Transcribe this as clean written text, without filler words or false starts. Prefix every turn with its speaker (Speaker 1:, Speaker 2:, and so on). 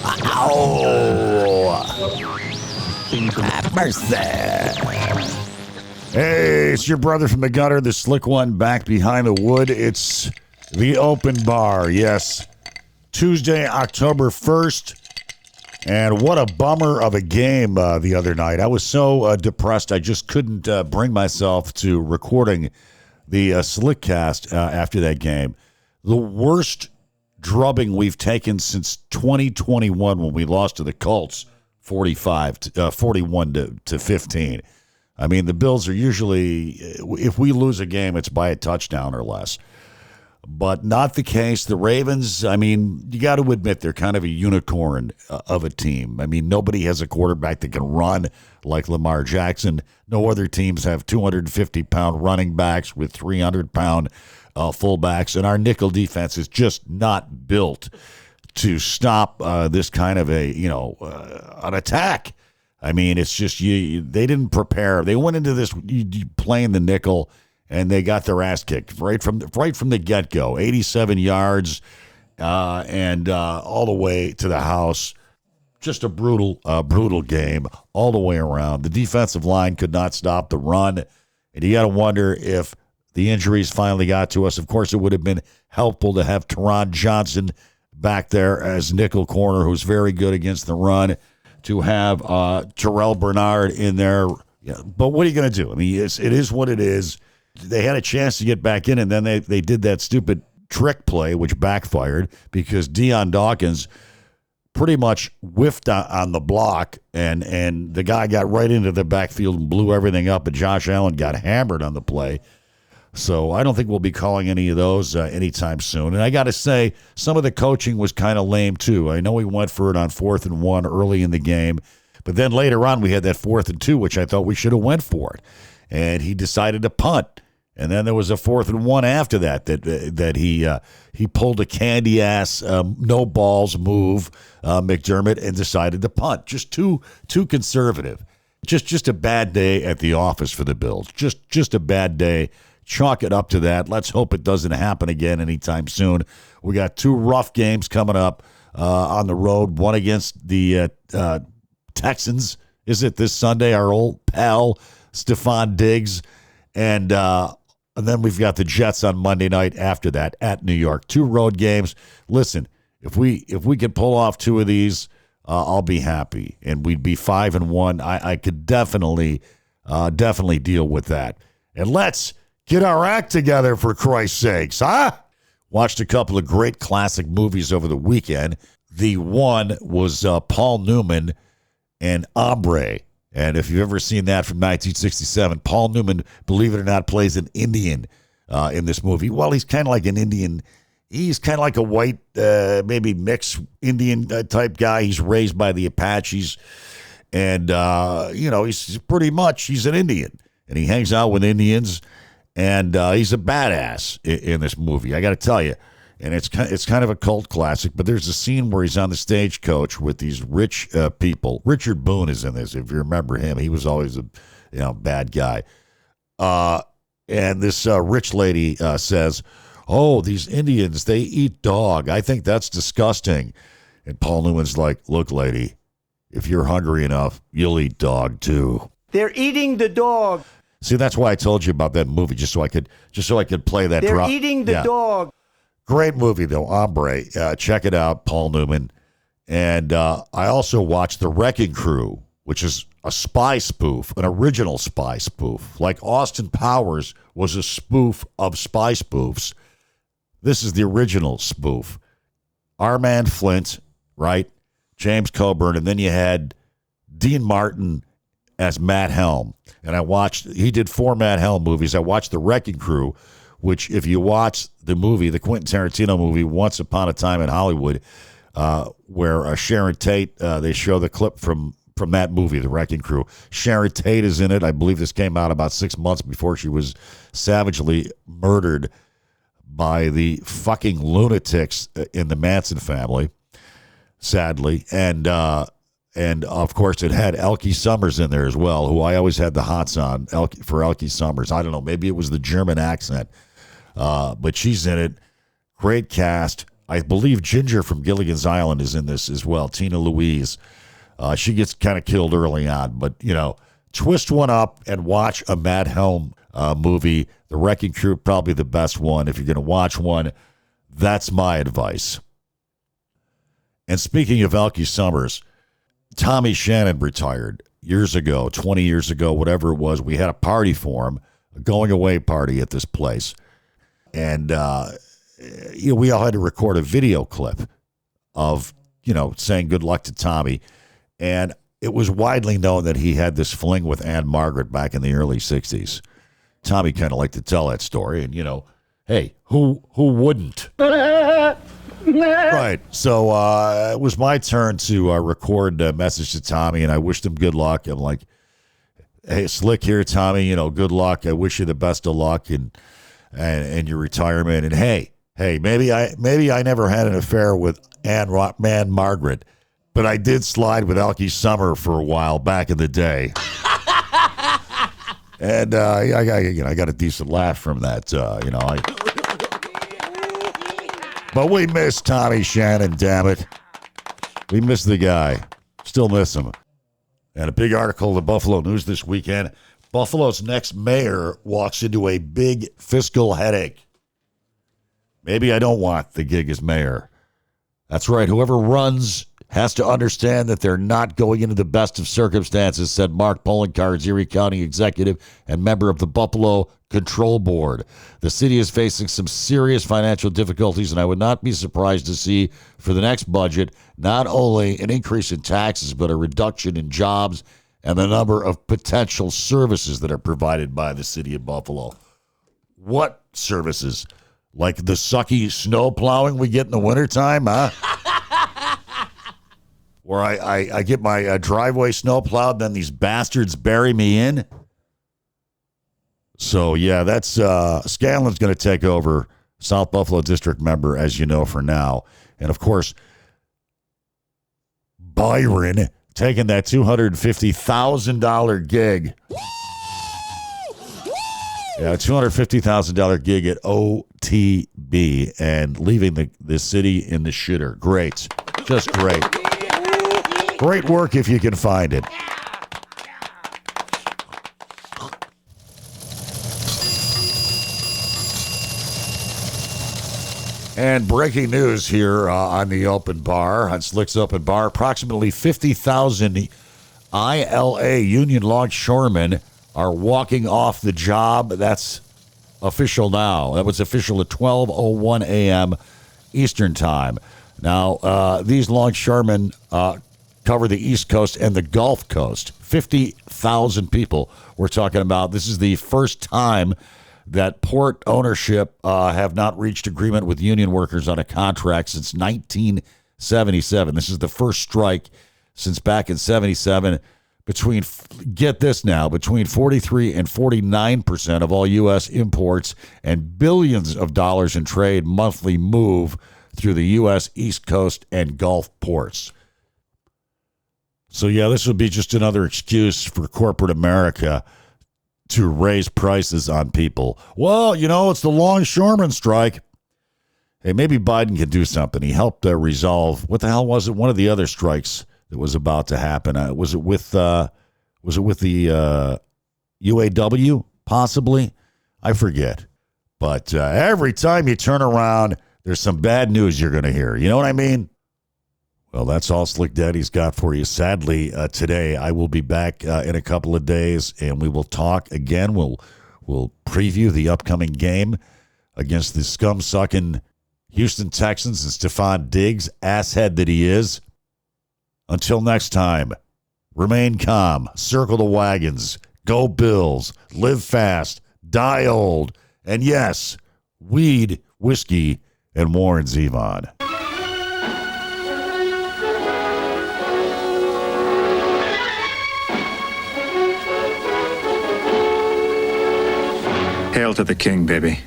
Speaker 1: Ow! Have mercy. Hey, it's your brother from the gutter, the slick one back behind the wood. It's the open bar. Yes, Tuesday, October 1st. And what a bummer of a game the other night. I was so depressed, I just couldn't bring myself to recording the Slickcast after that game. The worst drubbing we've taken since 2021 when we lost to the Colts 41 to 15. I mean, the Bills are usually, if we lose a game, it's by a touchdown or less. But not the case. The Ravens, I mean, you got to admit they're kind of a unicorn of a team. I mean, nobody has a quarterback that can run like Lamar Jackson. No other teams have 250-pound running backs with 300-pound fullbacks. And our nickel defense is just not built to stop this kind of an attack. I mean, it's just they didn't prepare. They went into this playing the nickel, and they got their ass kicked right from the get-go. 87 yards and all the way to the house. Just a brutal game all the way around. The defensive line could not stop the run, and you got to wonder if the injuries finally got to us. Of course, it would have been helpful to have Teron Johnson back there as nickel corner, who's very good against the run, to have Terrell Bernard in there. Yeah, but what are you going to do? I mean, it is what it is. They had a chance to get back in, and then they did that stupid trick play, which backfired because Deion Dawkins pretty much whiffed on the block, and the guy got right into the backfield and blew everything up, and Josh Allen got hammered on the play. So I don't think we'll be calling any of those anytime soon. And I got to say, some of the coaching was kind of lame, too. I know we went for it on 4th and 1 early in the game, but then later on we had that 4th and 2, which I thought we should have went for it. And he decided to punt. And then there was a 4th and 1 after that he pulled a candy ass no balls move, McDermott, and decided to punt. Just too conservative. Just a bad day at the office for the Bills. Just a bad day. Chalk it up to that. Let's hope it doesn't happen again anytime soon. We got 2 rough games coming up on the road. One against the Texans. Is it this Sunday? Our old pal Stephon Diggs, and then we've got the Jets on Monday night after that at New York. 2 road games. Listen, if we can pull off 2 of these, I'll be happy, and we'd be 5-1. I could definitely deal with that. And let's get our act together, for Christ's sakes, huh? Watched a couple of great classic movies over the weekend. The one was Paul Newman and Hombre. And if you've ever seen that from 1967, Paul Newman, believe it or not, plays an Indian in this movie. Well, he's kind of like an Indian. He's kind of like a white, maybe mixed Indian type guy. He's raised by the Apaches. And, he's an Indian. And he hangs out with Indians. And he's a badass in this movie, I got to tell you. And it's kind of a cult classic, but there's a scene where he's on the stagecoach with these rich people. Richard Boone is in this, if you remember him. He was always a bad guy. And this rich lady says, "Oh, these Indians, they eat dog. I think that's disgusting." And Paul Newman's like, "Look, lady, if you're hungry enough, you'll eat dog too."
Speaker 2: They're eating the dog.
Speaker 1: See, that's why I told you about that movie, just so I could play that.
Speaker 2: They're eating the dog.
Speaker 1: Great movie, though, Hombre. Check it out, Paul Newman. And I also watched The Wrecking Crew, which is a spy spoof, an original spy spoof. Like Austin Powers was a spoof of spy spoofs. This is the original spoof. Armand Flint, right? James Coburn, and then you had Dean Martin as Matt Helm. And he did 4 Matt Helm movies. I watched The Wrecking Crew, which if you watch the movie, the Quentin Tarantino movie, Once Upon a Time in Hollywood, where Sharon Tate, they show the clip from that movie, The Wrecking Crew. Sharon Tate is in it. I believe this came out about 6 months before she was savagely murdered by the fucking lunatics in the Manson family, sadly. And of course, it had Elke Sommers in there as well, who I always had the hots on for Elke Sommers. I don't know, maybe it was the German accent, but she's in it. Great cast. I believe Ginger from Gilligan's Island is in this as well. Tina Louise. She gets kind of killed early on, but twist one up and watch a Mad Helm movie. The Wrecking Crew, probably the best one. If you're going to watch one, that's my advice. And speaking of Elke Sommers, Tommy Shannon retired years ago, 20 years ago, whatever it was. We had a party for him, a going away party at this place. And, we all had to record a video clip of, saying good luck to Tommy. And it was widely known that he had this fling with Anne Margaret back in the early 60s. Tommy kind of liked to tell that story. And, hey, who wouldn't? Right. So it was my turn to record a message to Tommy, and I wished him good luck. I'm like, hey, slick here, Tommy, good luck. I wish you the best of luck in your retirement. And hey, maybe I never had an affair with Anne Margaret, but I did slide with Elke Sommer for a while back in the day. And I got a decent laugh from that. But we miss Tommy Shannon, damn it. We miss the guy. Still miss him. And a big article in the Buffalo News this weekend. Buffalo's next mayor walks into a big fiscal headache. Maybe I don't want the gig as mayor. That's right. Whoever runs has to understand that they're not going into the best of circumstances, said Mark Poloncarz, Erie County executive and member of the Buffalo Control Board. The city is facing some serious financial difficulties, and I would not be surprised to see for the next budget not only an increase in taxes, but a reduction in jobs and the number of potential services that are provided by the city of Buffalo. What services? Like the sucky snow plowing we get in the wintertime, huh? Where I get my driveway snow plowed, then these bastards bury me in. So, yeah, that's Scanlon's going to take over, South Buffalo District member, as you know, for now. And, of course, Byron taking that $250,000 gig. Yeah, $250,000 gig at OTB and leaving the city in the shitter. Great. Just great. Great work if you can find it. And breaking news here on the open bar, on Slick's Open Bar, approximately 50,000 ILA Union Longshoremen are walking off the job. That's official now. That was official at 12:01 a.m. Eastern Time. Now, these longshoremen cover the East Coast and the Gulf Coast. 50,000 people we're talking about. This is the first time that port ownership have not reached agreement with union workers on a contract since 1977. This is the first strike since back in 77. Get this now, between 43 and 49% of all U.S. imports and billions of dollars in trade monthly move through the U.S. East Coast and Gulf ports. So, yeah, this would be just another excuse for corporate America to raise prices on people. Well, it's the longshoreman strike. Hey, maybe Biden can do something. He helped resolve, what the hell was it? One of the other strikes that was about to happen. Was it with the UAW, possibly? I forget. But every time you turn around, there's some bad news you're going to hear. You know what I mean? Well, that's all Slick Daddy's got for you. Sadly, today I will be back in a couple of days, and we will talk again. We'll preview the upcoming game against the scum-sucking Houston Texans and Stephon Diggs, asshead that he is. Until next time, remain calm, circle the wagons, go Bills, live fast, die old, and yes, weed, whiskey, and Warren Zevon.
Speaker 3: Hail to the king, baby.